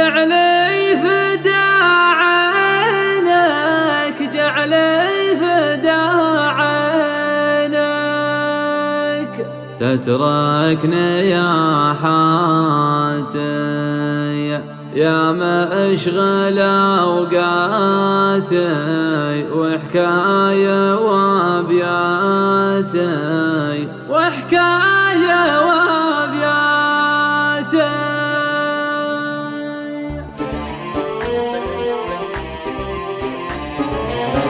جعلي فدا عينك جعلي فدا عينك تتركني يا حاتي يا مشغل أوقاتي وحكاية وابياتي وحكاية وابياتي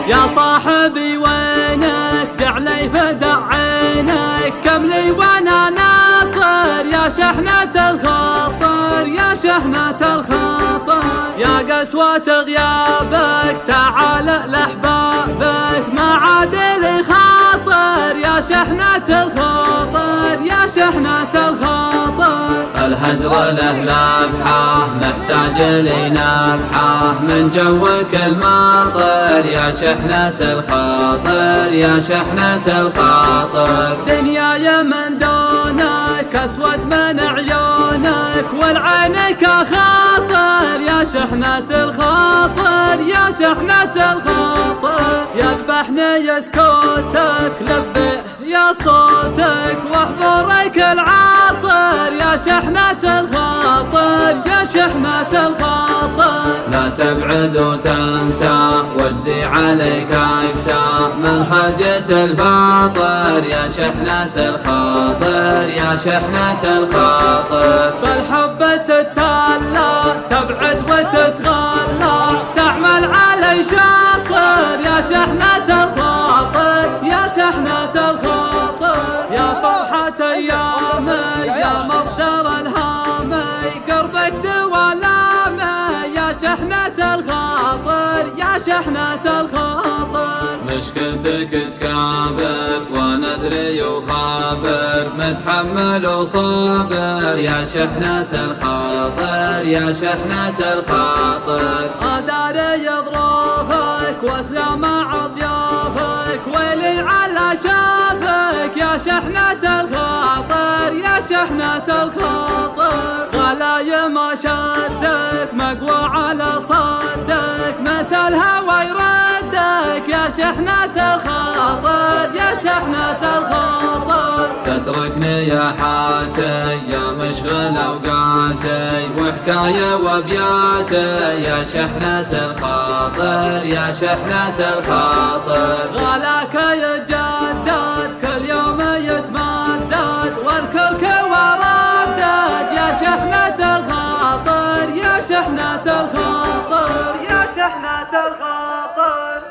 يا صاحبي وينك جعلي فدا عينك كم لي وانا ناطر يا شحنة الخاطر يا شحنة الخاطر يا قسوة غيابك تعال لأحبابك ما عاد لي خاطر يا شحنة الخاطر يا شحنة الخاطر الهجر له لفحة محتاج لي نفحة من جوك الماطر يا شحنة الخاطر يا شحنة الخاطر دنياي من دونك اسود من عيونك والعينك خاطر يا شحنة الخاطر يا شحنة الخاطر يذبحني يسكوتك لبه يا صوتك واحضرك العاطر يا شحنة الخاطر يا شحنة الخاطر لا تبعد وتنسى وجدي عليك اقسى من خجة الفاطر يا شحنة الخاطر يا شحنة الخاطر بالحب تتسلى تبعد وتتغلى تعمل علي شاطر يا شحنة الخاطر يا شحنة الخاطر يا فرحة ايامي يا مصدر الهامي قربك دوالامي يا شحنة الخاطر يا شحنة الخاطر مشكلتك تكابر وانا ادري وخابر متحمل وصابر يا شحنة الخاطر يا شحنة الخاطر اداري ظروفك واسلام عطيافك ويلي على شافك يا شحنة الخاطر يا شحنة الخاطر غلاي ما شدك مقوى على صدك متى الهوى يردك يا شحنة الخاطر يا شحنة الخاطر تتركني يا حاتي يا مشغل اوقاتي وحكاية وابياتي يا شحنة الخاطر يا شحنة الخاطر غلاك يتجدد كل يوم يتمدد والكرك وردد يا شحنة الخاطر يا شحنة الخاطر يا شحنة الخاطر